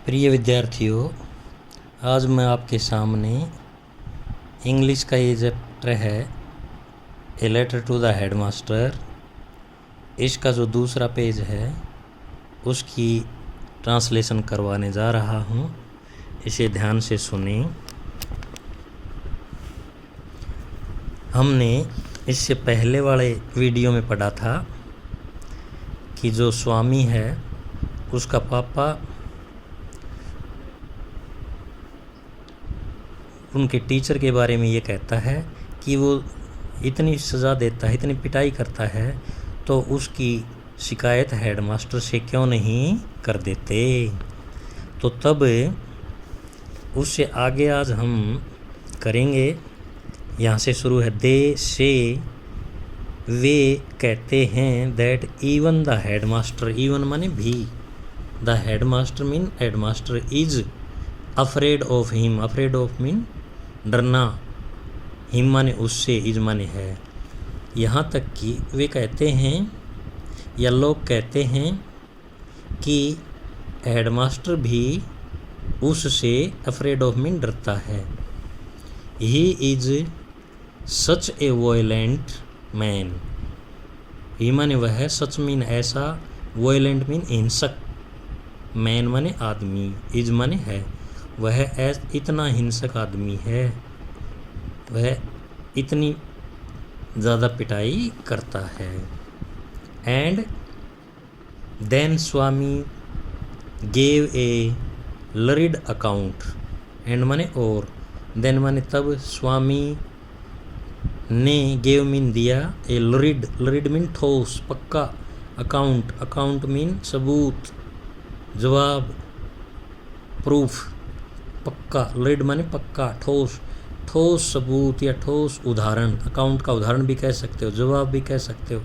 प्रिय विद्यार्थियों, आज मैं आपके सामने इंग्लिश का ये चैप्टर है a letter to the headmaster. इसका जो दूसरा पेज है उसकी ट्रांसलेशन करवाने जा रहा हूँ। इसे ध्यान से सुने। हमने इससे पहले वाले वीडियो में पढ़ा था कि जो स्वामी है उसका पापा उनके टीचर के बारे में ये कहता है कि वो इतनी सज़ा देता है, इतनी पिटाई करता है, तो उसकी शिकायत हेडमास्टर से क्यों नहीं कर देते। तो तब उससे आगे आज हम करेंगे। यहाँ से शुरू है। दे से वे कहते हैं that even the headmaster, even माने भी, the headmaster mean headmaster is afraid of him, afraid of mean डरना, हिम माने उससे, इज माने है। यहाँ तक कि वे कहते हैं या लोग कहते हैं कि हेडमास्टर भी उससे अफ्रेड ऑफ मीन डरता है। He is such a violent man, he माने वह है, सच मीन ऐसा, वॉयलेंट मीन हिंसक, मैन माने आदमी, इज माने है, वह इतना हिंसक आदमी है, वह इतनी ज़्यादा पिटाई करता है। And then Swami gave a lurid account, and माने और, देन माने तब, स्वामी ने, गेव मीन दिया, ए लरिड, लरिड मीन ठोस, पक्का, अकाउंट, अकाउंट मीन सबूत, जवाब, प्रूफ, पक्का, लरिड माने पक्का, ठोस, ठोस सबूत या ठोस उदाहरण, अकाउंट का उदाहरण भी कह सकते हो, जवाब भी कह सकते हो,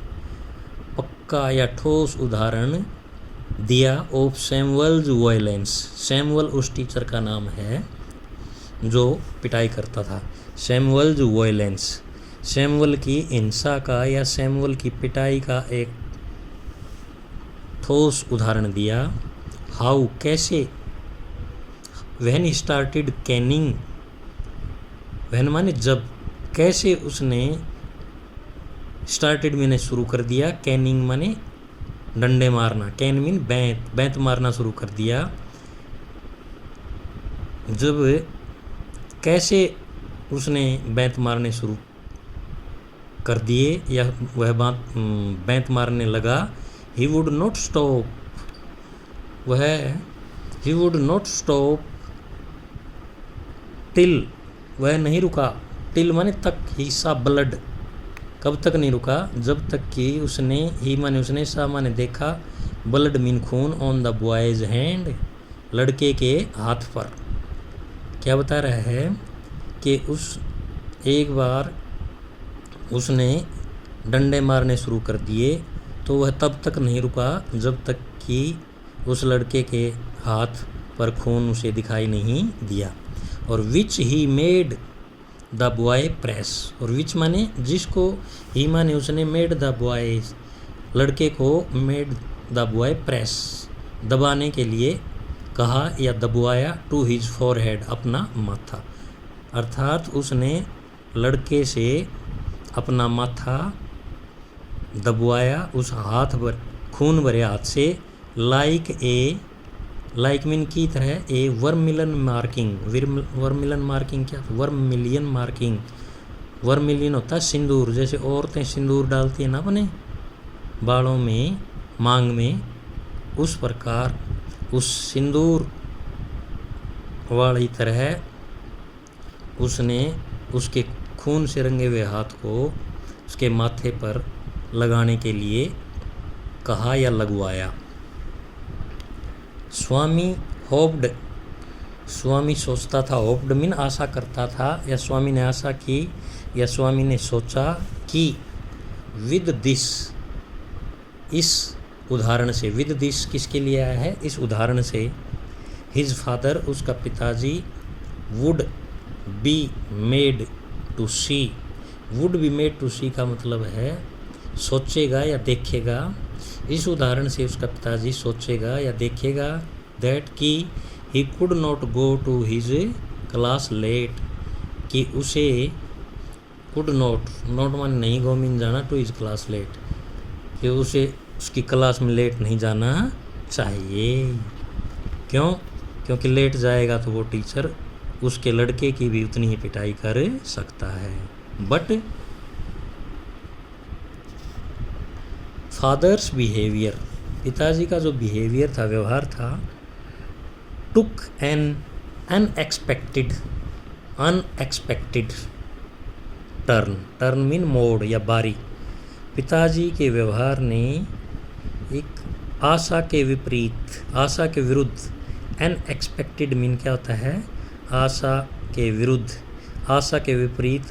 पक्का या ठोस उदाहरण दिया ऑफ सैमुअल्स वायलेंस। सैमुअल उस टीचर का नाम है जो पिटाई करता था। सैमुअल्स वायलेंस, सैमुअल की हिंसा का या सैमुअल की पिटाई का एक ठोस उदाहरण दिया। हाउ, कैसे, when he started Canning, when माने जब, कैसे उसने, स्टार्टेड मैंने शुरू कर दिया, कैनिंग माने डंडे मारना, कैन मीन बैंत, बैंत मारना शुरू कर दिया। जब कैसे उसने बैंत मारने शुरू कर दिए या वह बैंत मारने लगा, ही वुड नॉट स्टॉप, वह he would not stop till, वह नहीं रुका, टिल माने तक, ही सा ब्लड, कब तक नहीं रुका, जब तक कि उसने, ही माने उसने, सा माने देखा, ब्लड मीन खून, ऑन द बॉयज हैंड, लड़के के हाथ पर। क्या बता रहा है कि उस एक बार उसने डंडे मारने शुरू कर दिए, तो वह तब तक नहीं रुका जब तक कि उस लड़के के हाथ पर खून उसे दिखाई नहीं दिया। और which he made the boy press, और विच माने जिसको, ही माने उसने, मेड द बॉय, लड़के को, मेड द बॉय प्रेस, दबाने के लिए कहा या दबवाया, टू हिज फॉरहेड, अपना माथा, अर्थात उसने लड़के से अपना माथा दबवाया उस हाथ पर, खून भरे हाथ से, लाइक ए, लाइक मीन की तरह, ए वर्मिलन मार्किंग, वर्मिलन मार्किंग क्या, वर्मिलियन मार्किंग, वर्मिलियन होता है सिंदूर, जैसे औरतें सिंदूर डालती हैं ना अपने बालों में, मांग में, उस प्रकार उस सिंदूर वाली तरह उसने उसके खून से रंगे हुए हाथ को उसके माथे पर लगाने के लिए कहा या लगवाया। स्वामी होप्ड, स्वामी सोचता था, होप्ड मीन आशा करता था, या स्वामी ने आशा की, या स्वामी ने सोचा कि, विद दिस, इस उदाहरण से, विद दिस किसके लिए आया है, इस उदाहरण से, हिज फादर, उसका पिताजी, would be made to see, would be made to see का मतलब है सोचेगा या देखेगा, इस उदाहरण से उसका पिताजी सोचेगा या देखेगा दैट कि he could not go to his class late, कि उसे कुड नॉट मान नहीं गो मीन जाना, टू हिज क्लास लेट, कि उसे उसकी क्लास में लेट नहीं जाना चाहिए। क्यों? क्योंकि लेट जाएगा तो वो टीचर उसके लड़के की भी उतनी ही पिटाई कर सकता है। बट फादर्स बिहेवियर, पिताजी का जो बिहेवियर था, व्यवहार था, took an unexpected turn mean मोड़ या बारी। पिताजी के व्यवहार ने एक आशा के विपरीत, आशा के विरुद्ध, अनएक्सपेक्टेड मीन क्या होता है? आशा के विरुद्ध, आशा के विपरीत,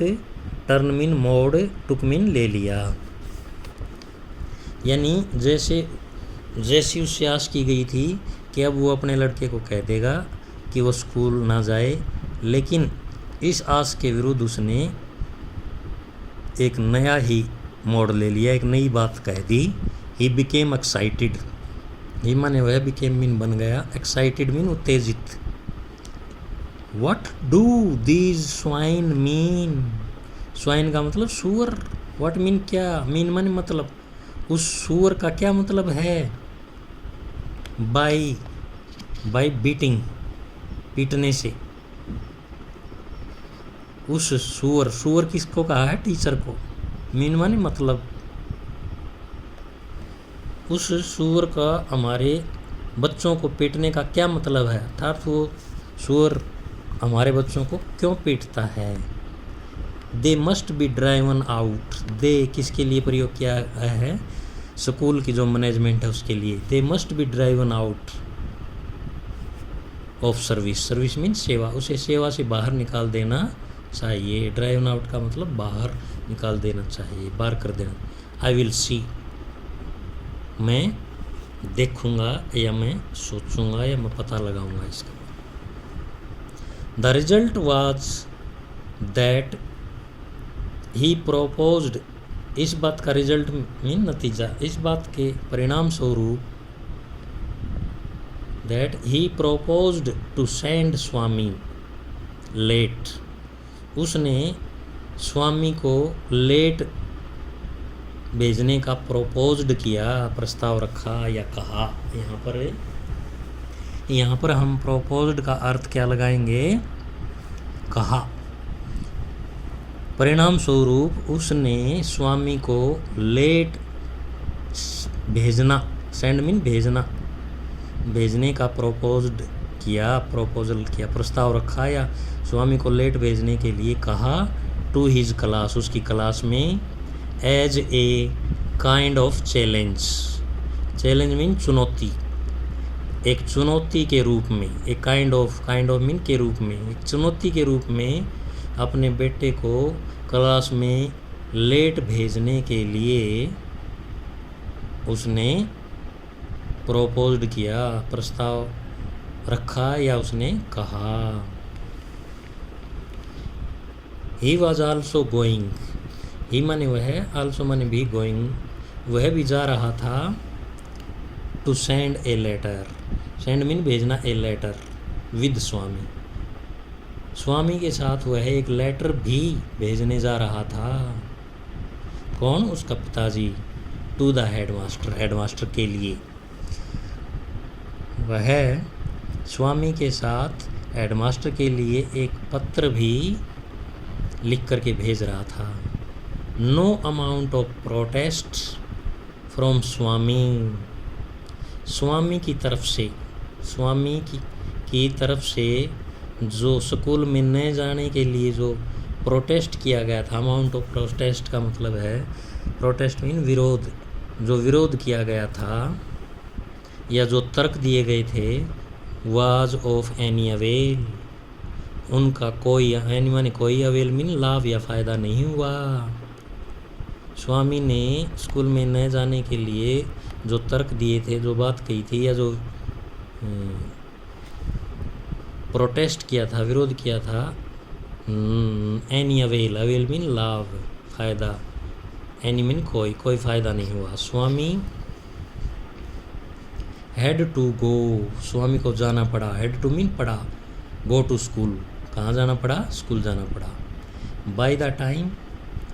टर्न मीन मोड़, टुक मीन ले लिया। यानी जैसी उससे आश की गई थी कि अब वो अपने लड़के को कह देगा कि वो स्कूल ना जाए, लेकिन इस आश के विरुद्ध उसने एक नया ही मोड़ ले लिया, एक नई बात कह दी। ही बिकेम एक्साइटेड, ही माने वह बिकेम मीन बन गया, एक्साइटेड मीन उत्तेजित। What do these swine mean, swine का मतलब सुअर, व्हाट मीन क्या, मीन माने मतलब, उस सुअर का क्या मतलब है? बाई बीटिंग, पीटने से। उस सुअर किसको कहा है? टीचर को। मीन माने मतलब, उस सुअर का हमारे बच्चों को पीटने का क्या मतलब है? अर्थात वो सुअर हमारे बच्चों को क्यों पीटता है? They must be driven out, they किसके लिए प्रयोग किया है? स्कूल की जो मैनेजमेंट है उसके लिए। दे must be driven out of service, service mean सेवा, उसे सेवा से बाहर निकाल देना चाहिए। ड्राइवन आउट का मतलब बाहर निकाल देना चाहिए, बाहर कर देना। आई विल सी, मैं देखूंगा या मैं सोचूंगा या मैं पता लगाऊंगा इसका। The result was that he proposed, इस बात का रिजल्ट मीन नतीजा, इस बात के परिणाम स्वरूप, that he proposed to send Swami late, उसने स्वामी को लेट भेजने का प्रोपोज्ड किया, प्रस्ताव रखा या कहा। यहाँ पर हम प्रोपोज्ड का अर्थ क्या लगाएंगे? कहा। परिणाम स्वरूप उसने स्वामी को लेट भेजना, सेंड मीन भेजना, भेजने का प्रपोजल किया, प्रस्ताव रखा या स्वामी को लेट भेजने के लिए कहा। टू हिज क्लास, उसकी क्लास में, as a kind of challenge, challenge mean चुनौती, एक चुनौती के रूप में, एक काइंड ऑफ मीन के रूप में, एक चुनौती के रूप में अपने बेटे को क्लास में लेट भेजने के लिए उसने प्रोपोज्ड किया, प्रस्ताव रखा या उसने कहा। ही वॉज आल्सो गोइंग, ही माने वह, आल्सो माने भी, गोइंग वह भी जा रहा था। To send a letter, send mean भेजना, ए लेटर विद स्वामी, स्वामी के साथ वह एक लेटर भी भेजने जा रहा था। कौन? उसका पिताजी। टू द हेडमास्टर, हेडमास्टर के लिए वह स्वामी के साथ हेडमास्टर के लिए एक पत्र भी लिख करके भेज रहा था। No amount of protest from Swami, Swami की तरफ से, स्वामी की तरफ से जो स्कूल में न जाने के लिए जो प्रोटेस्ट किया गया था। अमाउंट ऑफ प्रोटेस्ट का मतलब है, प्रोटेस्ट मीन विरोध, जो विरोध किया गया था या जो तर्क दिए गए थे, वाज ऑफ एनी अवेल, उनका कोई, एनी माने कोई, अवेल मीन लाभ या फ़ायदा नहीं हुआ। स्वामी ने स्कूल में न जाने के लिए जो तर्क दिए थे, जो बात कही थी या जो प्रोटेस्ट किया था, विरोध किया था, एनी अवेल, अवेल मीन लाभ, फ़ायदा, एनी मीन कोई फ़ायदा नहीं हुआ। स्वामी हैड टू गो, स्वामी को जाना पड़ा। हैड टू मीन पड़ा, गो टू स्कूल, कहाँ जाना पड़ा, स्कूल जाना पड़ा। By the time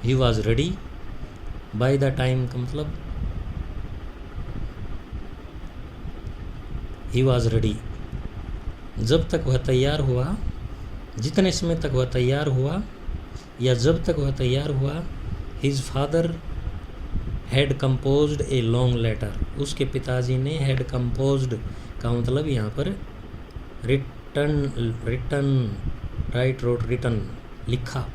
he was ready, by the time का मतलब ही वॉज रेडी, जब तक वह तैयार हुआ, जितने समय तक वह तैयार हुआ या जब तक वह तैयार हुआ। His father had composed a long letter, उसके पिताजी ने हैड कंपोज्ड का मतलब यहाँ पर रिटन राइट रोट रिटन लिखा,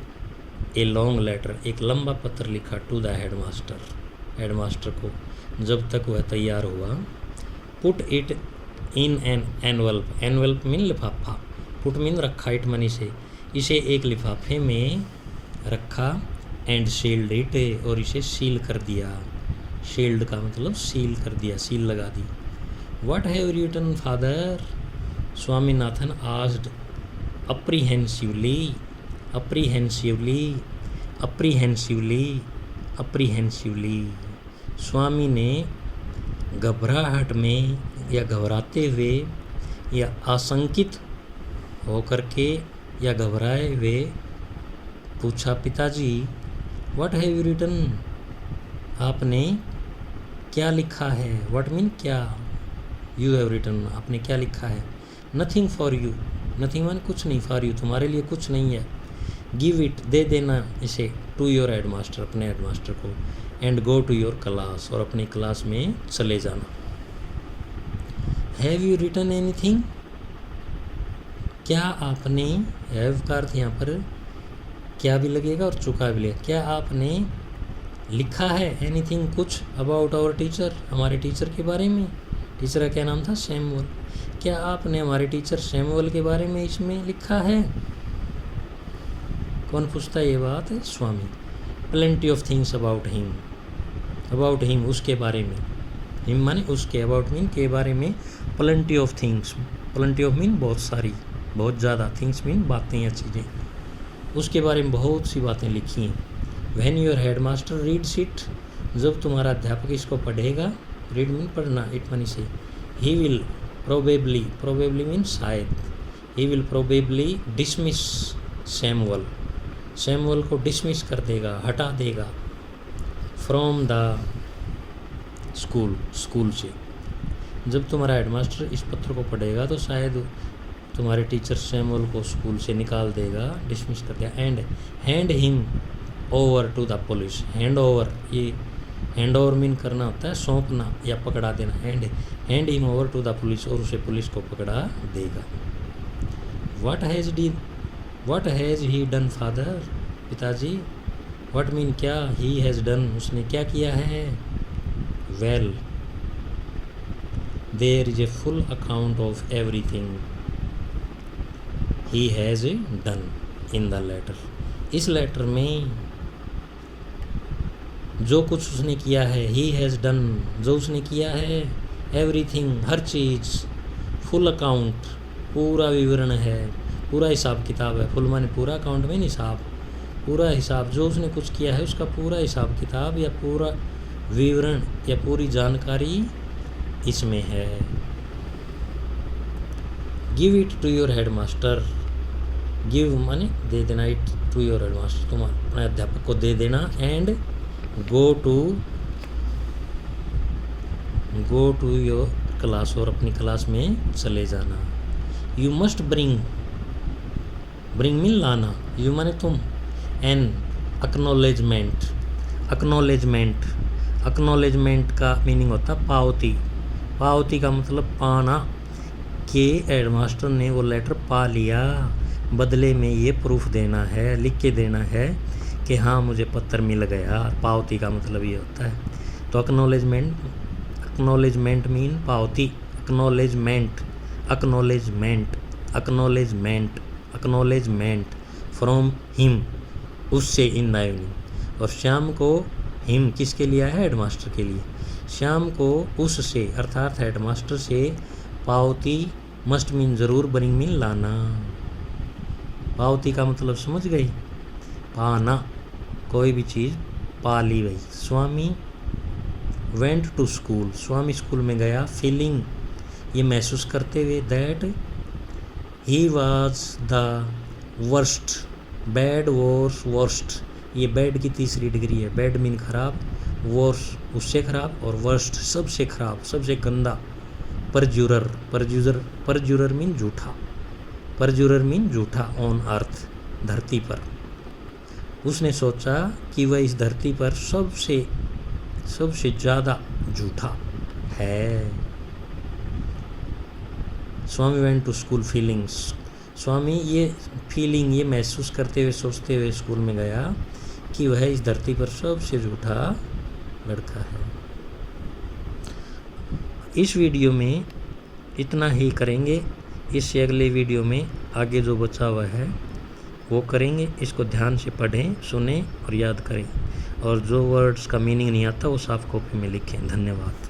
ए लॉन्ग लेटर एक लंबा पत्र लिखा, टू द हेडमास्टर, हेडमास्टर को, जब तक वह तैयार हुआ। Put it in an envelope, envelope mean लिफाफा, पुट मीन रखा, इट मनी से, इसे एक लिफाफे में रखा। एंड सील्ड इट, और इसे सील कर दिया, शील्ड का मतलब सील कर दिया, सील लगा दी। What have you written father, Swaminathan asked apprehensively, apprehensively, apprehensively, apprehensively. Swami ने घबराहट में या घबराते हुए या आशंकित होकर के या घबराए हुए पूछा, पिताजी व्हाट हैव यू रिटन, आपने क्या लिखा है। व्हाट मीन क्या, यू हैव रिटन, आपने क्या लिखा है। नथिंग फॉर यू, नथिंग मान कुछ नहीं, फॉर यू तुम्हारे लिए कुछ नहीं है। गिव इट, दे देना इसे, टू योर हेडमास्टर, अपने हेडमास्टर को। And go to your class, और अपनी क्लास में चले जाना। हैव यू रिटन एनीथिंग, क्या आपने, हैव का अर्थ यहाँ पर क्या भी लगेगा और चुका भी लगेगा, क्या आपने लिखा है एनीथिंग कुछ, अबाउट आवर टीचर, हमारे टीचर के बारे में। टीचर का क्या नाम था, सैमुअल। क्या आपने हमारे टीचर सैमुअल के बारे में इसमें लिखा है। कौन पूछता है ये बात, है Swami. Plenty of things about him, about him उसके बारे में, हिम माने उसके, अबाउट मीन के बारे में। Plenty of things, plenty of mean बहुत सारी, बहुत ज़्यादा, थिंग्स मीन बातें या चीज़ें, उसके बारे में बहुत सी बातें लिखी हैं। When your headmaster reads it, जब तुम्हारा अध्यापक इसको पढ़ेगा, रीड मीन पढ़ना, इट मनी से, he will probably, probably mean शायद, he will probably dismiss Samuel, Samuel को डिसमिस कर देगा, हटा देगा। फ्रॉम द स्कूल, स्कूल से। जब तुम्हारा हेडमास्टर इस पत्र को पढ़ेगा तो शायद तुम्हारे टीचर सैमुअल को स्कूल से निकाल देगा, डिसमिस कर दिया। And hand him over to the police, hand over, ये हैंड ओवर मीन करना होता है सौंपना या पकड़ा देना। Hand him over to the police, और उसे पुलिस को पकड़ा देगा। What has he done father, पिताजी। व्हाट मीन क्या, ही हैज़ डन, उसने क्या किया है। Well there is a full account of everything he has done in the letter, इस लेटर में जो कुछ उसने किया है, ही हैज़ डन, जो उसने किया है, एवरीथिंग, हर चीज़, फुल अकाउंट, पूरा विवरण है, पूरा हिसाब किताब है। फुल माने पूरा, अकाउंट में हिसाब, पूरा हिसाब, जो उसने कुछ किया है उसका पूरा हिसाब किताब या पूरा विवरण या पूरी जानकारी इसमें है। Give it to your headmaster, give माने दे देना, इट टू योर हेडमास्टर, तुम अपने अध्यापक को दे देना। And go to your class, और अपनी क्लास में चले जाना। You must bring, bring mean लाना, यू माने तुम, एन एक्नॉलेजमेंट, एक्नॉलेजमेंट, एक्नॉलेजमेंट का मीनिंग होता है पावती, पावती का मतलब पाना, कि हेडमास्टर ने वो लेटर पा लिया, बदले में ये प्रूफ देना है, लिख के देना है कि हाँ मुझे पत्र मिल गया। पावती का मतलब ये होता है। तो एक्नॉलेजमेंट, एक्नॉलेजमेंट मीन पावती, acknowledgement, acknowledgement, acknowledgement, acknowledgement from him, उससे इन द इवनिंग। और शाम को हिम किसके लिए है, हेडमास्टर के लिए। शाम को उससे अर्थात हेडमास्टर से पावती, मस्ट मीन जरूर, ब्रिंग मीन लाना। पावती का मतलब समझ गई, पाना, कोई भी चीज़ पा ली गई। Swami went to school, Swami school में गया। फीलिंग ये महसूस करते हुए that he was the worst, bad worse worst, ये बैड की तीसरी डिग्री है। बैड मीन खराब, वॉर्स उससे खराब, और वर्स्ट सबसे खराब, सबसे गंदा। परजुरर, परजुरर, परजुरर मीन झूठा, परजुरर मीन झूठा ऑन अर्थ, धरती पर। उसने सोचा कि वह इस धरती पर सबसे ज़्यादा झूठा है। स्वामी वेंट टू स्कूल फीलिंग्स, स्वामी ये फीलिंग, ये महसूस करते हुए सोचते हुए स्कूल में गया कि वह इस धरती पर सबसे झूठा लड़का है। इस वीडियो में इतना ही करेंगे। इससे अगले वीडियो में आगे जो बचा हुआ है वो करेंगे। इसको ध्यान से पढ़ें, सुनें और याद करें, और जो वर्ड्स का मीनिंग नहीं आता वो साफ कॉपी में लिखें। धन्यवाद।